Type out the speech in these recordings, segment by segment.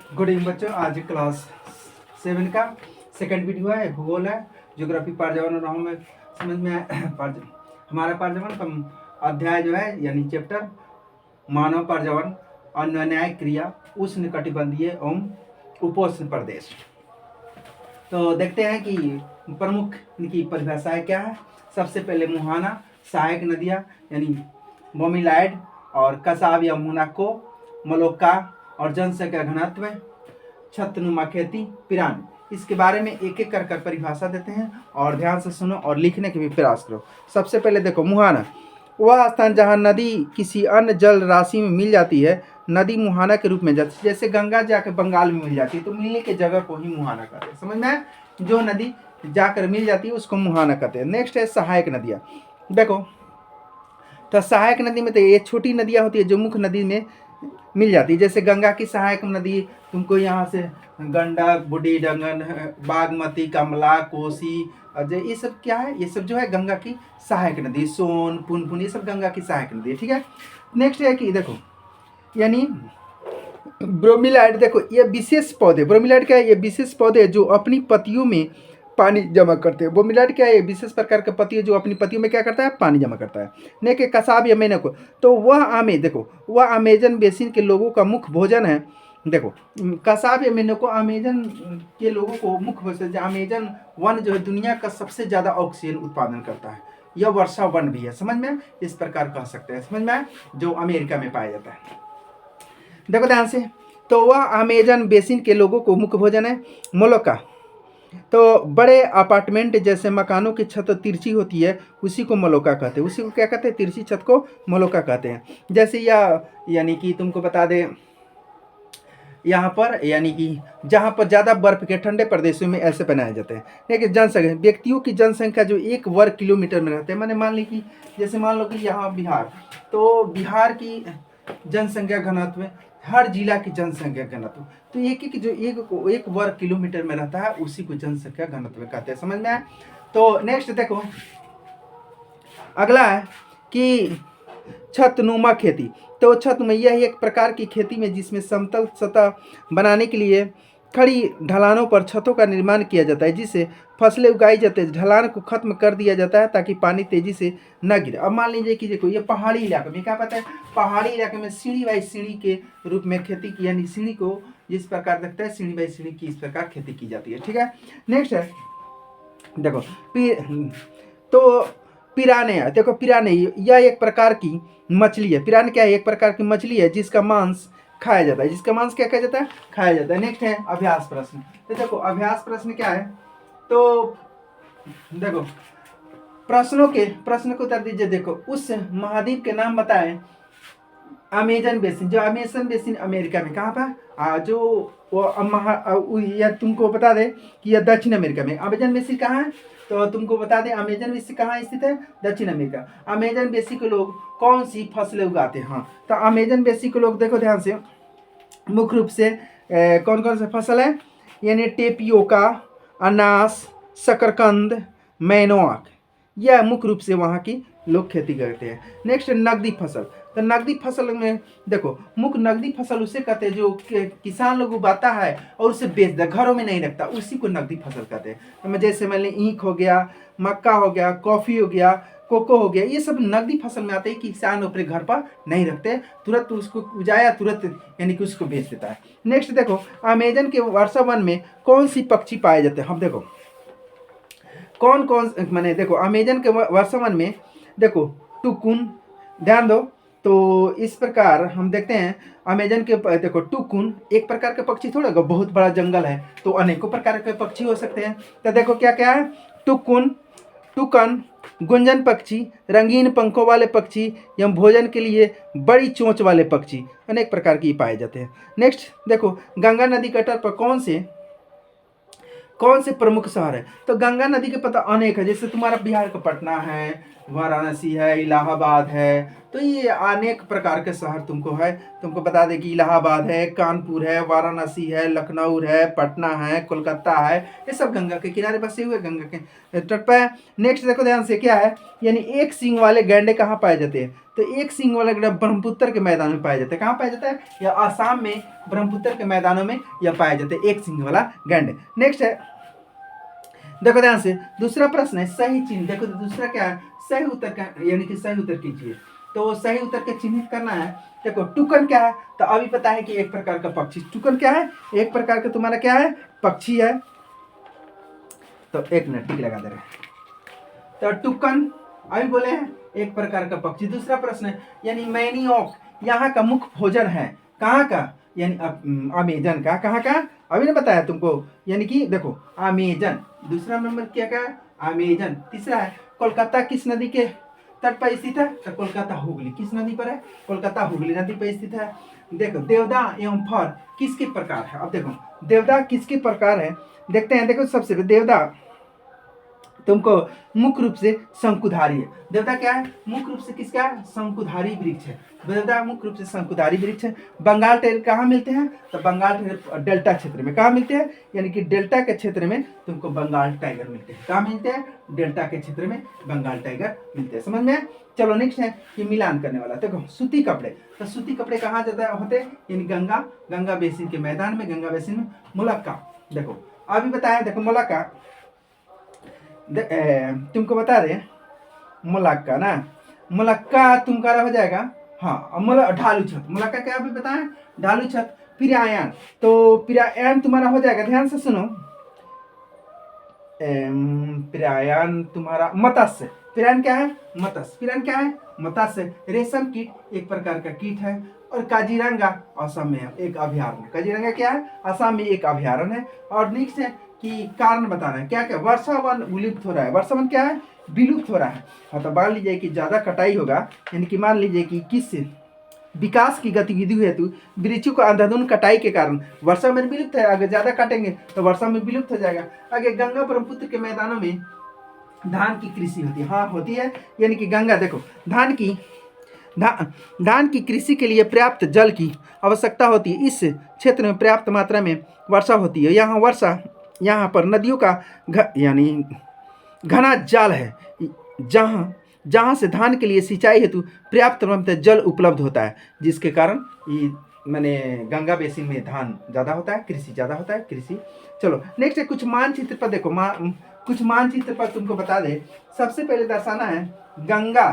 Good evening बच्चों। आज class 7 का सेकंड वीडियो है, भूगोल है, ज्योग्राफी पर्यावरण और हमें समझ में हमारा पर्यावरण का अध्याय जो है यानी चैप्टर मानव पर्यावरण और न्यायिक क्रिया उष्णकटिबंधीय एवं उपोष्ण प्रदेश। तो देखते हैं कि प्रमुख इनकी परिभाषाएं क्या है। सबसे पहले मुहाना, सहायक नदियाँ यानी बोमिलाइड और कसाब या मोनाको, मलोक्का और जनसंख्या घनत्व, छत्तनुमा खेती, पिरान। इसके बारे में एक एक कर परिभाषा देते हैं और ध्यान से सुनो और लिखने के भी प्रयास करो। सबसे पहले देखो, मुहाना वह स्थान जहाँ नदी किसी अन्य जल राशि में मिल जाती है, नदी मुहाना के रूप में जाती है। जैसे गंगा जाकर बंगाल में मिल जाती है तो मिलने की जगह को ही मुहाना कहते हैं। समझ में? जो नदी जाकर मिल जाती है उसको मुहाना कहते हैं। नेक्स्ट है सहायक नदियाँ। देखो, तो सहायक नदी में तो ये छोटी नदियाँ होती है जो मुख्य नदी में मिल जाती है। जैसे गंगा की सहायक नदी तुमको यहाँ से गंडक, बूढ़ी डंगन, बागमती, कमला, कोसी, अजय, ये सब क्या है? ये सब जो है गंगा की सहायक नदी। सोन, पुनपुन, ये सब गंगा की सहायक नदी है। ठीक है। नेक्स्ट है कि देखो, यानी ब्रोमीलाइड। देखो, ये विशेष पौधे, ब्रोमीलाइड क्या है? ये विशेष पौधे जो अपनी पत्तियों में पानी जमा करते हैं। ब्रोमीलाइड क्या है? विशेष प्रकार के पत्ती जो अपनी पत्तियों में क्या करता है? पानी जमा करता है। नेक्स्ट कसाब या मेनको, तो वह आमे, देखो वह अमेजन बेसिन के लोगों का मुख्य भोजन है। देखो, कसाब या मेनको अमेजन के लोगों को मुख्य भोजन। अमेजन वन जो है दुनिया का सबसे ज़्यादा ऑक्सीजन उत्पादन करता है। यह वर्षा वन भी है। समझ में? इस प्रकार कह सकते हैं। समझ में? जो अमेरिका में पाया जाता है। देखो ध्यान से, तो वह अमेजन बेसिन के लोगों को मुख्य भोजन है। मोलोका, तो बड़े अपार्टमेंट जैसे मकानों की छत तिरछी होती है, उसी को मलोका कहते हैं। उसी को क्या कहते हैं? तिरछी छत को मलोका कहते हैं। जैसे यानी कि तुमको बता दें, यहाँ पर यानी कि जहाँ पर ज़्यादा बर्फ के ठंडे प्रदेशों में ऐसे बनाए जाते हैं। लेकिन जनसंख्या, व्यक्तियों की जनसंख्या जो 1 वर्ग किलोमीटर में रहते हैं, मैंने मान ली कि जैसे मान लो कि यहाँ बिहार, तो बिहार की जनसंख्या घनत्व में हर जिला की जनसंख्या घनत्व, तो एक जो एक वर्ग किलोमीटर में रहता है उसी को जनसंख्या घनत्व कहते हैं। समझ में आया? तो नेक्स्ट देखो, अगला है कि छतनुमा खेती। तो छतनुमा यह एक प्रकार की खेती में जिसमें समतल सतह बनाने के लिए खड़ी ढलानों पर छतों का निर्माण किया जाता है, जिससे फसलें उगाई जाती है। ढलान को खत्म कर दिया जाता है ताकि पानी तेजी से न गिरे। अब मान लीजिए कि देखो, ये पहाड़ी इलाके में क्या पता है? पहाड़ी इलाके में सीढ़ी बाई सीढ़ी के रूप में खेती की, यानी सीढ़ी को जिस प्रकार देखते हैं सीढ़ी बाई सीढ़ी की इस प्रकार खेती की जाती है। ठीक है। नेक्स्ट है देखो, तो पिराने है। देखो, पिराने यह एक प्रकार की मछली है। पिराने क्या है? एक प्रकार की मछली है जिसका मांस खाया जाता है। जिसका मांस क्या खाया जाता है? खाया जाता है। नेक्स्ट है अभ्यास प्रश्न। तो देखो, अभ्यास प्रश्न क्या है? तो देखो, प्रश्न को उत्तर दीजिए। देखो, उस महाद्वीप के नाम बताएं। अमेजन बेसिन, जो अमेजन बेसिन अमेरिका में कहाँ पर? जो वो यह तुमको बता दें कि यह दक्षिण अमेरिका में। अमेजन बेसिन कहाँ है? तो तुमको बता दें अमेजन बेसिन कहाँ स्थित है? दक्षिण अमेरिका। अमेजन बेसिन के लोग कौन सी फसलें उगाते हैं? हाँ, तो अमेजन बेसिन के लोग देखो ध्यान से, मुख्य रूप से कौन कौन से फसल है? यानी टेपियोका, अनास, शकरकंद, मैनोआक, यह मुख्य रूप से वहाँ की लोग खेती करते हैं। नेक्स्ट नकदी फसल। तो नकदी फसल में देखो, मुख्य नकदी फसल उसे कहते हैं जो किसान लोग उगाता है और उसे बेचता है, घरों में नहीं रखता, उसी को नकदी फसल कहते हैं। तो जैसे मान ली ईख हो गया, मक्का हो गया, कॉफ़ी हो गया, कोको हो गया, ये सब नकदी फसल में आते हैं कि किसान अपने घर पर नहीं रखते, तुरंत उसको उजाया तुरंत यानी कि उसको बेच देता है। नेक्स्ट देखो, अमेजन के वर्षा वन में कौन सी पक्षी पाए जाते हैं? हम देखो कौन कौन मैंने देखो अमेजन के वर्षा वन में देखो टुकुन, ध्यान दो। तो इस प्रकार हम देखते हैं अमेजन के देखो, टुकुन एक प्रकार के पक्षी थोड़ा, बहुत बड़ा जंगल है तो अनेकों प्रकार के पक्षी हो सकते हैं। तो देखो क्या क्या है? टुकुन, टुकन, गुंजन पक्षी, रंगीन पंखों वाले पक्षी एवं भोजन के लिए बड़ी चोंच वाले पक्षी, अनेक प्रकार के पाए जाते हैं। नेक्स्ट देखो, गंगा नदी के तट पर कौन से प्रमुख शहर है? तो गंगा नदी के पता अनेक है। जैसे तुम्हारा बिहार का पटना है, वाराणसी है, इलाहाबाद है, तो ये अनेक प्रकार के शहर तुमको है। तुमको बता दें कि इलाहाबाद है, कानपुर है, वाराणसी है, लखनऊ है, पटना है, कोलकाता है, ये सब गंगा के किनारे बसे हुए, गंगा के तट पर है। नेक्स्ट देखो ध्यान से क्या है, यानी एक सींग वाले गैंडे कहाँ पाए जाते हैं, तो एक सींग वाले गैंडे ब्रह्मपुत्र के मैदान में पाए जाते हैं। कहाँ पाया जाता है, या आसाम में ब्रह्मपुत्र के मैदानों में यह पाए जाते हैं एक सींग वाला गैंडे। नेक्स्ट है, देखो ध्यान से दूसरा प्रश्न है सही चिन्ह। देखो दूसरा क्या है, सही उत्तर का, यानी कि सही उत्तर कीजिए। तो सही उत्तर के चिन्हित करना है। देखो टुकन क्या है, तो अभी पता है कि एक प्रकार का पक्षी। टुकन क्या है, एक प्रकार का तुम्हारा क्या है, पक्षी है। तो एक मिनट टिक लगा दे रहे हैं। तो टुकन अभी बोले हैं एक प्रकार का पक्षी। दूसरा प्रश्न है, यानी मैनियोक यहाँ का मुख्य भोजन है, कहाँ का, यानी अमेजन का। कहाँ का, अभी ने बताया तुमको, यानी कि देखो अमेजन। दूसरा नंबर क्या का, अमेजन। तीसरा है कोलकाता किस नदी के तट पर स्थित है, तो कोलकाता हुगली किस नदी पर है, कोलकाता हुगली नदी पर स्थित है। देखो देवदा एवं फर किसके प्रकार है। अब देखो देवदा किसके प्रकार है, देखते हैं। देखो सबसे पहले देवदा तुमको मुख्य रूप से शंकुधारी है। देवदा क्या है, मुख्य रूप से किसका है, शंकुधारी वृक्ष है। देवदा मुख्य रूप से शंकुधारी वृक्ष है। बंगाल टाइगर कहाँ मिलते हैं, तो बंगाल टाइगर डेल्टा क्षेत्र में। कहाँ मिलते हैं, यानी कि डेल्टा के क्षेत्र में तुमको बंगाल टाइगर मिलते हैं। कहाँ मिलते हैं, डेल्टा के क्षेत्र में बंगाल टाइगर मिलते हैं। समझ में। चलो नेक्स्ट है कि मिलान करने वाला। देखो सूती कपड़े, तो सूती कपड़े कहाँ ज्यादा होते हैं, यानी गंगा बेसिन के मैदान में, गंगा बेसिन में। मुलक्का, देखो अभी बताया, देखो मुलक्का तुमको बता दे, मुलक्का ना, मुलक्का तुम्हारा हो जाएगा, हाँ ढालू छत। मुलक्का क्या अभी बताएं, ढालू छत। पिरायन, तो पिरायन तुम्हारा हो जाएगा, ध्यान से सुनो। पिरायन तुम्हारा मत्स्य। पिरायन क्या है, मत्स्य। पिरायन क्या है, मत्स्य। रेशम कीट एक प्रकार का कीट है। और काजीरंगा असम में एक अभ्यारण्य। काजीरंगा क्या है, असम में एक अभ्यारण्य है। और नेक्स्ट है कि कारण बताना है, क्या क्या, वर्षावन विलुप्त हो रहा है। वर्षावन क्या है, विलुप्त हो रहा है। हाँ, तो मान लीजिए कि ज्यादा कटाई होगा, यानी कि मान लीजिए कि किस विकास की गतिविधि हेतु वृक्षों को अंधाधुंध कटाई के कारण वर्षा में विलुप्त है। अगर ज्यादा काटेंगे तो वर्षा में विलुप्त हो जाएगा। आगे गंगा ब्रह्मपुत्र के मैदानों में धान की कृषि होती है। हाँ होती है, यानी कि गंगा देखो धान की कृषि के लिए पर्याप्त जल की आवश्यकता होती है। इस क्षेत्र में पर्याप्त मात्रा में वर्षा होती है। यहाँ पर नदियों का यानी घना जाल है, जहाँ से धान के लिए सिंचाई हेतु पर्याप्त मात्रा में जल उपलब्ध होता है, जिसके कारण ये मैंने गंगा बेसिन में धान ज़्यादा होता है, कृषि ज़्यादा होता है, कृषि। चलो नेक्स्ट है कुछ मानचित्र पर। देखो कुछ मानचित्र पर तुमको बता दे। सबसे पहले दर्शाना है गंगा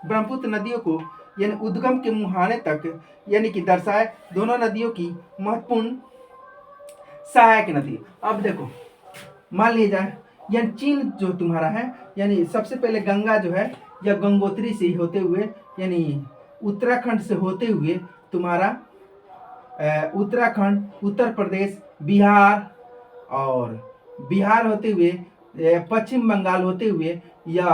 ब्रह्मपुत्र नदियों को, यानी उद्गम के मुहाने तक, यानी कि दर्शाए दोनों नदियों की महत्वपूर्ण सहायक नदी। अब देखो मान लिया जाए, यानी चिन्ह जो तुम्हारा है, यानी सबसे पहले गंगा जो है यह गंगोत्री से ही होते हुए, यानी उत्तराखंड से होते हुए तुम्हारा उत्तराखंड, उत्तर प्रदेश, बिहार और बिहार होते हुए पश्चिम बंगाल होते हुए, या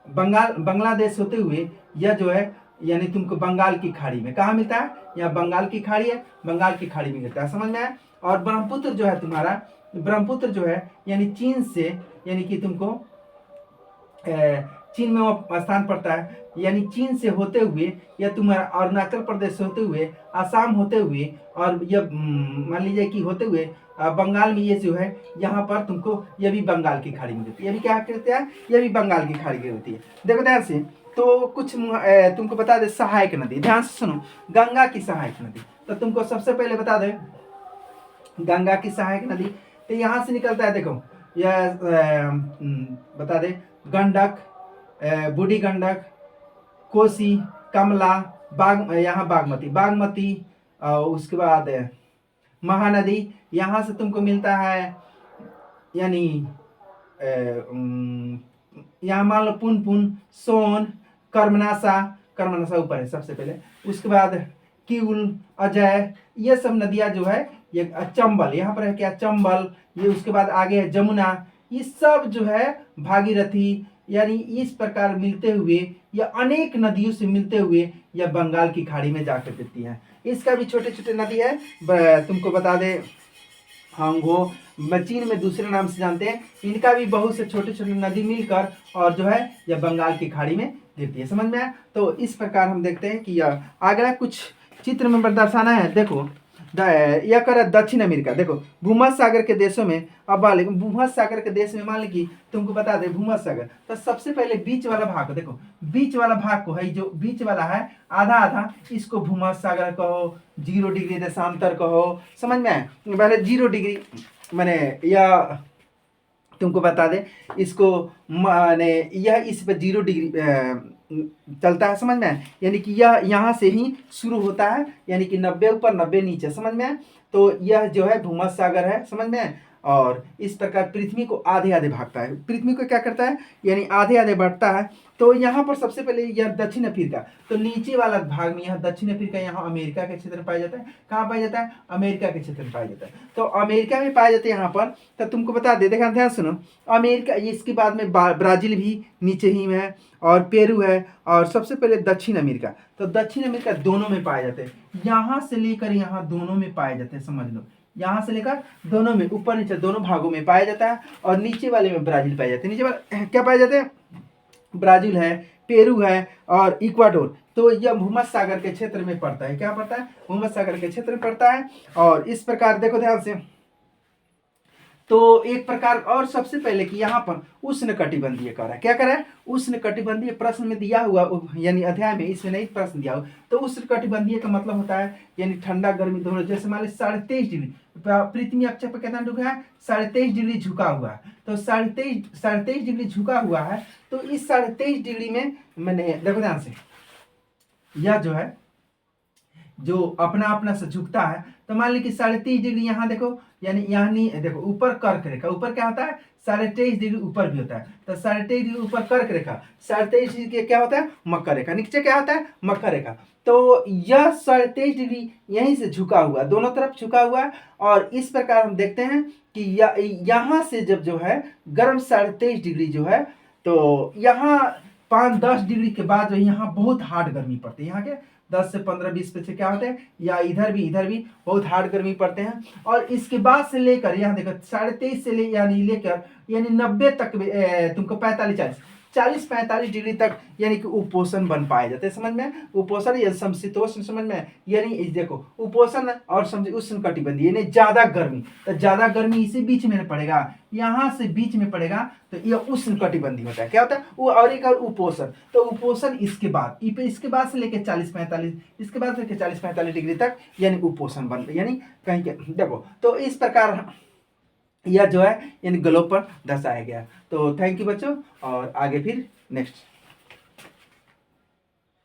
बांग्लादेश होते हुए, यह जो है यानी तुमको बंगाल की खाड़ी में कहाँ मिलता है, यहाँ बंगाल की खाड़ी है, बंगाल की खाड़ी में मिलता है। समझ में आया। और ब्रह्मपुत्र जो है तुम्हारा, ब्रह्मपुत्र जो है यानी चीन से, यानी कि तुमको चीन में वो स्थान पड़ता है, यानी चीन से होते हुए या तुम्हारा अरुणाचल प्रदेश से होते हुए, आसाम होते हुए, और यह मान लीजिए कि होते हुए बंगाल में, ये जो है यहाँ पर तुमको यह भी बंगाल की खाड़ी में होती है। ये भी क्या कहते हैं, यह भी बंगाल की खाड़ी में होती है। देखो ध्यान से, तो कुछ तुमको बता दे सहायक नदी। ध्यान से सुनो, गंगा की सहायक नदी, तो तुमको सबसे पहले बता दे गंगा की सहायक नदी। तो यहाँ से निकलता है, देखो यह बता दे गंडक, बूढ़ी गंडक, कोसी, कमला, यहाँ बागमती, और उसके बाद महानदी। यहाँ से तुमको मिलता है, यानी यहाँ मान लो पुनपुन, सोन, कर्मनाशा ऊपर है सबसे पहले। उसके बाद किउल, अजय, ये सब नदियाँ जो है, ये चंबल, यहाँ पर है क्या, चंबल। ये उसके बाद आगे है जमुना। ये सब जो है भागीरथी, यानी इस प्रकार मिलते हुए, या अनेक नदियों से मिलते हुए यह बंगाल की खाड़ी में जाकर गिरती है। इसका भी छोटे छोटे नदी है, तुमको बता दे हांगो चीन में दूसरे नाम से जानते हैं। इनका भी बहुत से छोटे छोटे नदी मिलकर और जो है यह बंगाल की खाड़ी में गिरती है। समझ में आया? तो इस प्रकार हम देखते हैं कि यह अगला कुछ चित्र में दर्शाना है। देखो यह कर दक्षिण अमेरिका। देखो भूमध्य सागर के देशों में, अब भूमध्य सागर के देश में मान ली कि तुमको बता दे भूमध्य सागर, तो सबसे पहले बीच वाला भाग को देखो, बीच वाला भाग को है जो बीच वाला है आधा आधा, इसको भूमध्य सागर कहो, 0 डिग्री देशांतर कहो। समझ में आए? पहले 0 डिग्री मैंने यह तुमको बता दे, इसको माने यह इस पर 0 डिग्री चलता है। समझ में आए? यानी कि यह यहाँ से ही शुरू होता है, यानी कि 90 ऊपर 90 नीचे। समझ में आए? तो यह जो है भूमध्य सागर है। समझ में आए? और इस प्रकार पृथ्वी को आधे आधे भागता है। पृथ्वी को क्या करता है? यानी आधे आधे बढ़ता है। तो यहाँ पर सबसे पहले यह दक्षिण अफ्रीका, तो नीचे वाला भाग में यह दक्षिण अफ्रीका, यहाँ अमेरिका के क्षेत्र में पाया जाता है। कहाँ पाया जाता है? अमेरिका के क्षेत्र में पाया जाता है। तो अमेरिका में पाया जाता है यहाँ पर। तो तुमको बता दे, देखा ध्यान सुनो, अमेरिका, इसके बाद में ब्राजील भी नीचे ही में है, और पेरू है, और सबसे पहले दक्षिण अमेरिका। तो दक्षिण अमेरिका दोनों में पाए जाते हैं, यहाँ से लेकर यहाँ दोनों में पाए जाते हैं। समझ लो, यहाँ से लेकर दोनों में, ऊपर नीचे दोनों भागों में पाया जाता है। और नीचे वाले में ब्राजील पाए जाते हैं। नीचे वाले क्या पाए जाते हैं? ब्राजील है, पेरू है और इक्वाडोर। तो यह भूमध्य सागर के क्षेत्र में पड़ता है। क्या पड़ता है? भूमध्य सागर के क्षेत्र में पड़ता है। और इस प्रकार देखो ध्यान से, तो एक प्रकार और सबसे पहले कि यहाँ पर उष्ण कटिबंधीय कर रहा है। क्या कर रहा है? उष्ण कटिबंधीय प्रश्न में दिया हुआ, यानी अध्याय में, इसमें नहीं प्रश्न दिया हुआ। तो उष्ण कटिबंधीय का मतलब होता है यानी ठंडा गर्मी दोनों। जैसे मान ली 23.5 डिग्री पृथ्वी अक्ष पर कितना डूबा है? 23.5 डिग्री झुका हुआ है। तो 23.5 डिग्री झुका हुआ है। तो इस 23.5 डिग्री में मैंने देखो ध्यान से, यह जो है जो अपना अपना से झुकता है। तो मान ली कि 23.5 डिग्री यहाँ देखो, यानी यहाँ नहीं, देखो ऊपर कर्क रेखा, ऊपर क्या होता है? 23.5 डिग्री ऊपर भी होता है। तो 23.5 डिग्री ऊपर कर्क रेखा, 23.5 डिग्री क्या होता है? मकर रेखा। नीचे क्या होता है? मकर रेखा। तो यह 23.5 डिग्री यहीं से झुका हुआ, दोनों तरफ झुका हुआ है। और इस प्रकार हम देखते हैं कि यहाँ से जब जो है गर्म 23.5 डिग्री जो है, तो यहाँ 5-10 डिग्री के बाद जो यहाँ बहुत हार्ड गर्मी पड़ती है। यहाँ के 10 से 15-20 पे से क्या होते हैं, या इधर भी बहुत हार्ड गर्मी पड़ते हैं। और इसके बाद से लेकर यहाँ देखो 23.5 से यानी लेकर यानी 90 तक तुमको 45 डिग्री तक यानी कि उपोषण बन पाए जाते हैं। समझ में? उपोषण या समशीतोष्ण। समझ में? यानी देखो उपोषण और उष्ण कटिबंधीय यानी ज्यादा गर्मी, तो ज्यादा गर्मी इसी बीच में पड़ेगा, यहाँ से बीच में पड़ेगा, तो यह उष्ण कटिबंधीय होता है। क्या होता है वो? और एक और उपोषण। तो उपोषण इसके बाद से लेकर 40-45, इसके बाद से लेकर 40-45 डिग्री तक यानी उपोषण बन, यानी कहीं के देखो। तो इस प्रकार यह जो है यानी ग्लोब पर दर्शाया गया। तो थैंक यू बच्चों, और आगे फिर नेक्स्ट